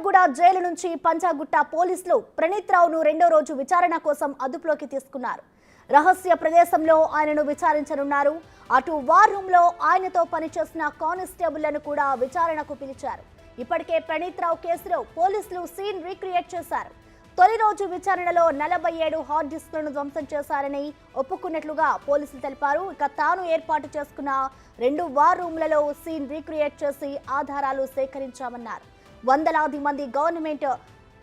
Chanchalguda jail నుంచి పంజాగుట్ట పోలీసులు ప్రణీత్ రావును రెండో రోజు విచారణ కోసం అదుపులోకి తీసుకున్నారు. రహస్య ప్రదేశంలో ఆయనను విచారించనున్నారు. అటు వార్ రూమ్ లో ఆయనతో పనిచేసిన కానిస్టేబుళ్లను కూడా విచారణకు పిలిచారు. ఇప్పటికే ప్రణీత్ రావు కేసులో పోలీసులు సీన్ రీక్రియేట్ చేశారు. తొలి రోజు విచారణలో 47 హార్డ్ డిస్క్లను ధ్వంసం చేశారని ఒప్పుకున్నట్లుగా పోలీసులు తెలిపారు. ఇక తాను ఏర్పాటు చేసుకున్న 2 వార్ రూమ్లలో సీన్ రీక్రియేట్ చేసి ఆధారాలు సేకరించామన్నారు. వందలాది మంది గవర్నమెంట్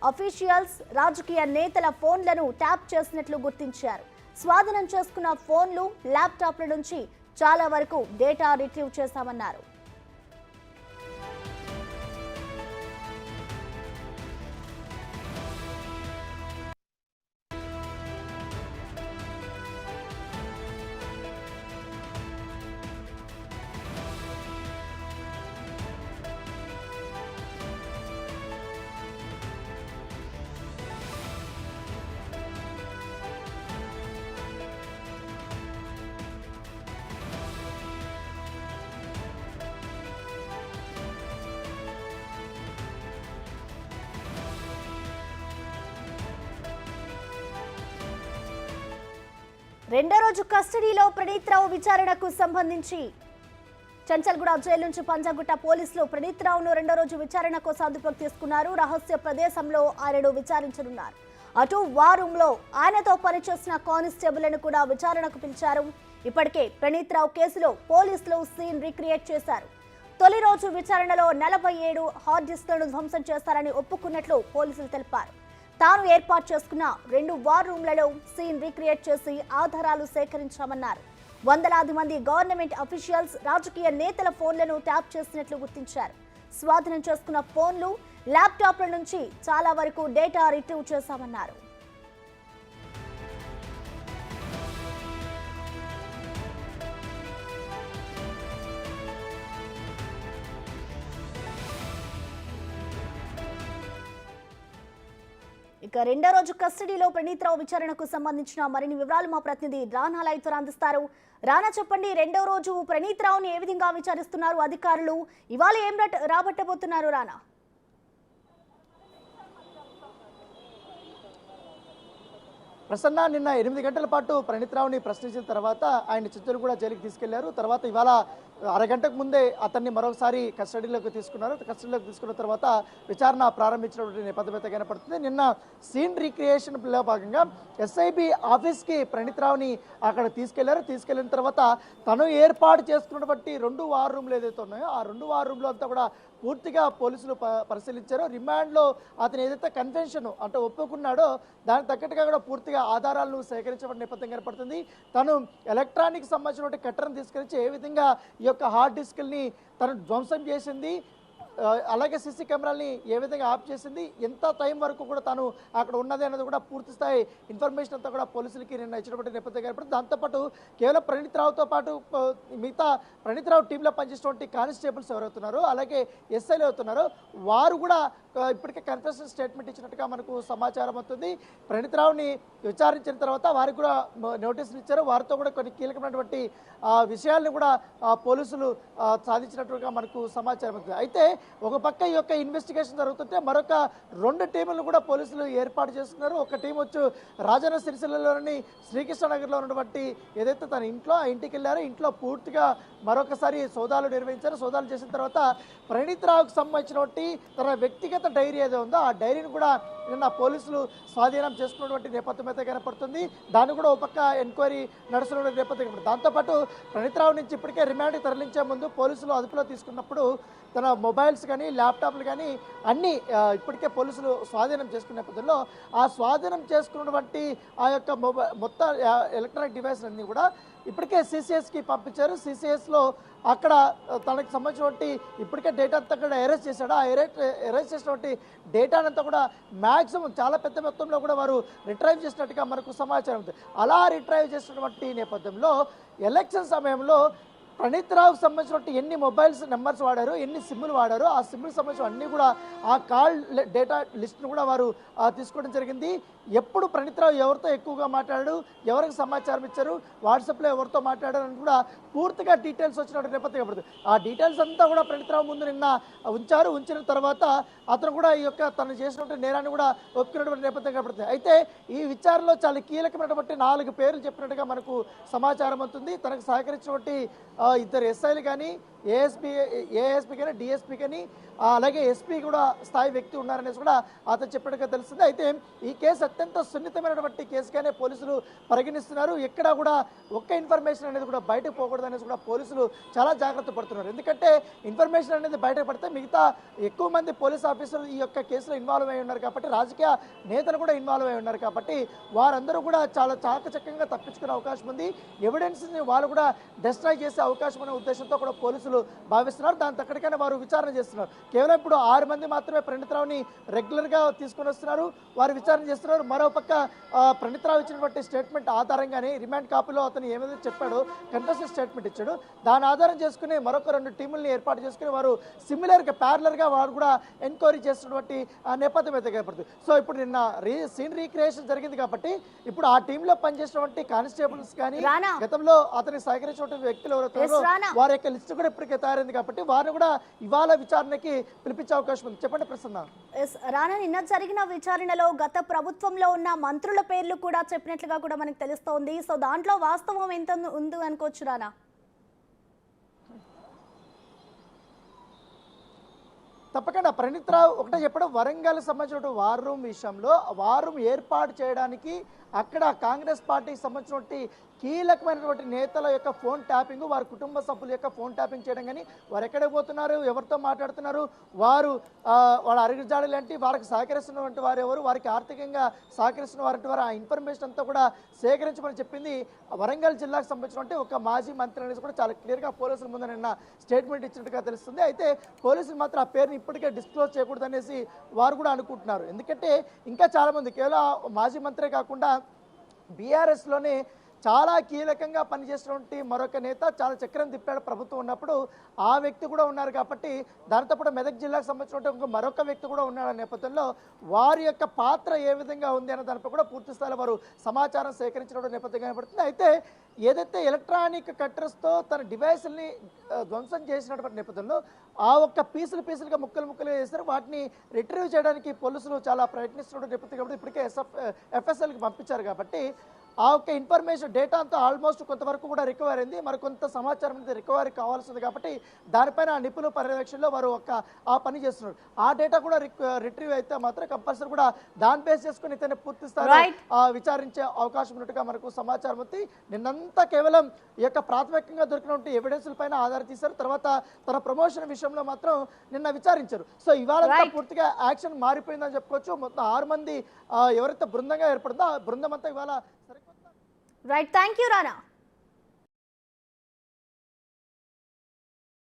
అఫీషియల్స్, రాజకీయ నేతల ఫోన్లను ట్యాప్ చేసినట్లు గుర్తించారు. స్వాధీనం చేసుకున్న ఫోన్లు, ల్యాప్టాప్ల నుంచి చాలా వరకు డేటా రిట్రీవ్ చేశామన్నారు. రెండో రోజు కస్టడీలో ప్రణీత్ రావు విచారణకు సంబంధించి చెంచల్గూడ జైలు నుంచి పంజాగుట్ట పోలీసులు ప్రణీత్ రావును రెండో రోజు విచారణ కోసం అదుపులోకి తీసుకున్నారు. రహస్య ప్రదేశంలో ఆయనను విచారించనున్నారు. అటు వార్ రూమ్ లో ఆయనతో పనిచేసిన కానిస్టేబుళ్లను కూడా విచారణకు పిలిచారు. ఇప్పటికే ప్రణీత్ రావు కేసులో పోలీసులు సీన్ రీక్రియేట్ చేశారు. తొలి రోజు విచారణలో 47 హార్డ్ డిస్క్లను ధ్వంసం చేస్తారని ఒప్పుకున్నట్లు పోలీసులు తెలిపారు. తాను ఏర్పాటు చేసుకున్న 2 వార్ రూమ్లలో సీన్ రీక్రియేట్ చేసి ఆధారాలు సేకరించామన్నారు. వందలాది మంది గవర్నమెంట్ అఫీషియల్స్, రాజకీయ నేతల ఫోన్లను ట్యాప్ చేసినట్లు గుర్తించారు. స్వాధీనం చేసుకున్న ఫోన్లు, ల్యాప్టాప్ల నుంచి చాలా వరకు డేటా రిట్రీవ్ చేశామన్నారు. ఇక రెండో రోజు కస్టడీలో ప్రణీత్ రావు విచారణకు సంబంధించిన మరిన్ని వివరాలు మా ప్రతినిధి రానా లైవ్ ద్వారా అందిస్తారు. రానా, చెప్పండి, రెండో రోజు ప్రణీత్ రావుని ఏ విధంగా విచారిస్తున్నారు అధికారులు? ఇవాళ ఏం రాబట్టబోతున్నారు రానా? ప్రసన్న నిన్న 8 గంటల పాటు ప్రణీత్ రావుని ప్రశ్నించిన తర్వాత ఆయన చెంచల్గూడ జైలుకి తీసుకెళ్లారు. తర్వాత ఇవాళ అరగంటకు ముందే అతన్ని మరోసారి కస్టడీలోకి తీసుకున్నారు. కస్టడీలోకి తీసుకున్న తర్వాత విచారణ ప్రారంభించినటువంటి నేపథ్యం కనపడుతుంది. నిన్న సీన్ రీక్రియేషన్లో భాగంగా ఎస్ఐబి ఆఫీస్కి ప్రణీత్ రావుని అక్కడ తీసుకెళ్లారు. తీసుకెళ్లిన తర్వాత తను ఏర్పాటు చేసుకున్నటువంటి 2 వార్ రూమ్లు ఏదైతే ఉన్నాయో ఆ 2 వార్ రూమ్లో అంతా కూడా పూర్తిగా పోలీసులు పరిశీలించారు. రిమాండ్లో అతను ఏదైతే కన్వెన్షన్ అంటే ఒప్పుకున్నాడో దానికి తగ్గట్టుగా కూడా పూర్తిగా ఆధారాలను సేకరించబడిన నేపథ్యం కనపడుతుంది. తను ఎలక్ట్రానిక్ సంబంధించినటువంటి కట్టర్ను తీసుకొచ్చి ఏ విధంగా ఈ యొక్క హార్డ్ డిస్క్ని తను ధ్వంసం చేసింది, అలాగే సీసీ కెమెరాల్ని ఏ విధంగా ఆఫ్ చేసింది, ఎంత టైం వరకు కూడా తాను అక్కడ ఉన్నది అనేది కూడా పూర్తి స్థాయి ఇన్ఫర్మేషన్ అంతా కూడా పోలీసులకి నిన్న ఇచ్చినటువంటి నేపథ్యం కనపడుతుంది. దాంతోపాటు కేవలం ప్రణీత్ రావుతో పాటు మిగతా ప్రణీత్ రావు టీంలో పనిచేసినటువంటి కానిస్టేబుల్స్ ఎవరవుతున్నారో అలాగే ఎస్ఐలు అవుతున్నారో వారు కూడా ఇప్పటికే కన్ఫెషన్ స్టేట్మెంట్ ఇచ్చినట్టుగా మనకు సమాచారం అవుతుంది. ప్రణీత్ రావుని విచారించిన తర్వాత వారికి కూడా నోటీసులు ఇచ్చారు. వారితో కూడా కొన్ని కీలకమైనటువంటి విషయాలను కూడా పోలీసులు సాధించినట్టుగా మనకు సమాచారం అవుతుంది. అయితే ఒక పక్క ఈ యొక్క ఇన్వెస్టిగేషన్ జరుగుతుంటే మరొక 2 టీములను కూడా పోలీసులు ఏర్పాటు చేస్తున్నారు. ఒక టీం వచ్చి రాజన్న సిరిసిల్లలోని శ్రీకృష్ణనగర్లో ఉన్నటువంటి ఏదైతే తన ఇంట్లో ఆ ఇంటికి వెళ్ళారో ఇంట్లో పూర్తిగా మరొకసారి సోదాలు నిర్వహించారు. సోదాలు చేసిన తర్వాత ప్రణీత్ రావుకు సంబంధించినటువంటి తన వ్యక్తిగత డైరీ ఏదో ఉందో ఆ డైరీని కూడా నిన్న పోలీసులు స్వాధీనం చేసుకున్నటువంటి నేపథ్యం అయితే కనపడుతుంది. దాన్ని కూడా ఒక పక్క ఎంక్వైరీ నడుస్తున్న నేపథ్యం కనపడుతుంది. దాంతోపాటు ప్రణీత్ రావు నుంచి ఇప్పటికే రిమాండ్కి తరలించే ముందు పోలీసులు అదుపులో తీసుకున్నప్పుడు తన మొబైల్స్ కానీ ల్యాప్టాప్లు కానీ అన్నీ ఇప్పటికే పోలీసులు స్వాధీనం చేసుకున్న నేపథ్యంలో ఆ స్వాధీనం చేసుకున్నటువంటి ఆ యొక్క మొత్తం ఎలక్ట్రానిక్ డివైస్ అన్నీ కూడా ఇప్పటికే సిసిఎస్కి పంపించారు. సిసిఎస్లో అక్కడ తనకు సంబంధించినటువంటి ఇప్పటికే డేటా అంతా కూడా ఎరేజ్ చేశాడు. ఆ ఎరేజ్ చేసినటువంటి డేటానంతా కూడా మ్యాక్సిమం చాలా పెద్ద మొత్తంలో కూడా వారు రిట్రైవ్ చేసినట్టుగా మనకు సమాచారం ఉంది. అలా రిట్రైవ్ చేసినటువంటి నేపథ్యంలో ఎలక్షన్ సమయంలో ప్రణీత్ రావుకి సంబంధించినటువంటి ఎన్ని మొబైల్స్ నెంబర్స్ వాడారు, ఎన్ని సిమ్లు వాడారు, ఆ సిమ్లకు సంబంధించిన అన్ని కూడా ఆ కాల్ డేటా లిస్ట్ను కూడా వారు తీసుకోవడం జరిగింది. ఎప్పుడు ప్రణీత్ రావు ఎవరితో ఎక్కువగా మాట్లాడాడు, ఎవరికి సమాచారం ఇచ్చారు, వాట్సాప్లో ఎవరితో మాట్లాడారు అని కూడా పూర్తిగా డీటెయిల్స్ వచ్చినటువంటి నేపథ్యం కనబడుతుంది. ఆ డీటెయిల్స్ అంతా కూడా ప్రణీత్ రావు ముందు నిన్న ఉంచిన తర్వాత అతను కూడా ఈ యొక్క తను చేసినటువంటి నేరాన్ని కూడా ఒప్పుకున్నటువంటి నేపథ్యం కనబడుతుంది. అయితే ఈ విచారణలో చాలా కీలకమైనటువంటి 4 పేర్లు చెప్పినట్టుగా మనకు సమాచారం అవుతుంది. తనకు సహకరించినటువంటి ఇద్దరు ఎస్ఐలు కానీ, ఏఎస్పీ కానీ, డిఎస్పీ కానీ, అలాగే ఎస్పీ కూడా స్థాయి వ్యక్తి ఉన్నారనేసి కూడా అతను చెప్పినట్టుగా తెలుస్తుంది. అయితే ఈ కేసు అత్యంత సున్నితమైనటువంటి కేసుగానే పోలీసులు పరిగణిస్తున్నారు. ఎక్కడా కూడా ఒక్క ఇన్ఫర్మేషన్ అనేది కూడా బయటకు పోకూడదు అనేసి కూడా పోలీసులు చాలా జాగ్రత్త పడుతున్నారు. ఎందుకంటే ఇన్ఫర్మేషన్ అనేది బయటకు పడితే మిగతా ఎక్కువ మంది పోలీస్ ఆఫీసర్లు ఈ యొక్క కేసులో ఇన్వాల్వ్ అయి ఉన్నారు కాబట్టి, రాజకీయ నేతలు కూడా ఇన్వాల్వ్ అయి ఉన్నారు కాబట్టి వారందరూ కూడా చాలా చాకచక్యంగా తప్పించుకునే అవకాశం ఉంది. ఎవిడెన్స్ని వాళ్ళు కూడా డిస్ట్రాయ్ చేసే అవకాశం అనే ఉద్దేశంతో కూడా పోలీసులు భావిస్తున్నారు. దాని తక్కడికైనా వారు విచారణ చేస్తున్నారు. కేవలం ఇప్పుడు 6 మంది మాత్రమే ప్రణీత్ రావుని రెగ్యులర్గా తీసుకొని వస్తున్నారు, వారు విచారణ చేస్తున్నారు. మరోపక్క ప్రణీత్ రావు ఇచ్చినటువంటి స్టేట్మెంట్ ఆధారంగానే రిమాండ్ కాపీలో అతను ఏమైతే చెప్పాడో కంటెస్ట్ స్టేట్మెంట్ ఇచ్చాడు. దాని ఆధారం చేసుకుని మరొక 2 టీముల్ని ఏర్పాటు చేసుకుని వారు సిమిలర్గా ప్యారలర్గా వారు కూడా ఎంక్వైరీ చేస్తున్నటువంటి నేపథ్యం అయితే కనపడుతుంది. సో ఇప్పుడు నిన్న సీన్ రీక్రియేషన్ జరిగింది కాబట్టి ఇప్పుడు ఆ టీంలో పనిచేసినటువంటి కానిస్టేబుల్స్ కానీ, గతంలో అతనికి సహకరించినటువంటి వ్యక్తులు ఎవరైతే వారి యొక్క లిస్ట్ కూడా ఇప్పటికే తయారైంది కాబట్టి వారిని కూడా ఇవాళ విచారణకి పిలిపించే అవకాశం ఉంది. చెప్పండి ప్రసన్న. రానా, నిన్న జరిగిన విచారణలో గత ప్రభుత్వంలో ఉన్న మంత్రుల పేర్లు కూడా చెప్పినట్లుగా కూడా మనకు తెలుస్తోంది. సో దాంట్లో వాస్తవం ఎంత ఉంది అనుకోవచ్చు రానా? తప్పకుండా ప్రణీత్ రావు ఒకటే చెప్పడం, వరంగల్ సంబంధించిన వార్ రూమ్ విషయంలో వార్ రూమ్ ఏర్పాటు చేయడానికి అక్కడ కాంగ్రెస్ పార్టీకి సంబంధించినటువంటి కీలకమైనటువంటి నేతల యొక్క ఫోన్ ట్యాపింగ్, వారి కుటుంబ సభ్యుల యొక్క ఫోన్ ట్యాపింగ్ చేయడం కానీ, వారు ఎక్కడికి పోతున్నారు, ఎవరితో మాట్లాడుతున్నారు, వారు వాళ్ళ అరిగిజాడు లాంటి వారికి సహకరిస్తున్నటువంటి వారు ఎవరు, వారికి ఆర్థికంగా సహకరిస్తున్న వారంటి వారు, ఆ ఇన్ఫర్మేషన్ అంతా కూడా సేకరించమని చెప్పింది వరంగల్ జిల్లాకు సంబంధించినటువంటి ఒక మాజీ మంత్రి అనేది కూడా చాలా క్లియర్గా పోలీసుల ముందు నిన్న స్టేట్మెంట్ ఇచ్చినట్టుగా తెలుస్తుంది. అయితే పోలీసులు మాత్రం ఆ పేరుని ఇప్పటికే డిస్క్లోజ్ చేయకూడదు అనేసి వారు కూడా అనుకుంటున్నారు. ఎందుకంటే ఇంకా చాలామంది కేవలం మాజీ మంత్రే కాకుండా బీఆర్ఎస్లోనే చాలా కీలకంగా పనిచేసినటువంటి మరొక నేత చాలా చక్రం తిప్పాడు ప్రభుత్వం ఉన్నప్పుడు, ఆ వ్యక్తి కూడా ఉన్నారు కాబట్టి దానితో పాటు మెదక్ జిల్లాకు సంబంధించినటువంటి మరొక వ్యక్తి కూడా ఉన్నాడు నేపథ్యంలో వారి యొక్క పాత్ర ఏ విధంగా ఉంది అనే దానిపై కూడా పూర్తి స్థాయిలో వారు సమాచారం సేకరించిన నేపథ్యం కనబడుతుంది. అయితే ఏదైతే ఎలక్ట్రానిక్ కట్టర్స్తో తన డివైసుల్ని ధ్వంసం చేసినటువంటి నేపథ్యంలో ఆ ఒక్క పీసులుగా ముక్కలుగా చేస్తారు, వాటిని రిట్రీవ్ చేయడానికి పోలీసులు చాలా ప్రయత్నిస్తున్న నేపథ్యం కాబట్టి ఇప్పటికే ఎఫ్ఎస్ఎల్కి పంపించారు కాబట్టి ఆ ఒక్క ఇన్ఫర్మేషన్ డేటా అంతా ఆల్మోస్ట్ కొంతవరకు కూడా రికవర్ అయింది. మరి కొంత సమాచారం అనేది రికవరీ కావాల్సింది కాబట్టి దానిపైన నిపుణుల పర్యవేక్షణలో వారు ఆ పని చేస్తున్నారు. ఆ డేటా కూడా రిట్రీవ్ అయితే మాత్రం కంపల్సరీ కూడా దాన్ని బేస్ చేసుకుని ఇతన్ని పూర్తి స్థాయిలో విచారించే అవకాశం ఉన్నట్టుగా మనకు సమాచారం ఉంది. నిన్నంతా కేవలం ఈ యొక్క ప్రాథమికంగా దొరికినటువంటి ఎవిడెన్స్ల పైన ఆధార తీశారు. తర్వాత తన ప్రమోషన్ విషయంలో మాత్రం నిన్న విచారించారు. సో ఇవాళ పూర్తిగా యాక్షన్ మారిపోయిందని చెప్పుకోవచ్చు. మొత్తం 6 మంది ఎవరైతే బృందంగా ఏర్పడిందో ఆ బృందం అంతా ఇవాళ రైట్. Thank you Rana.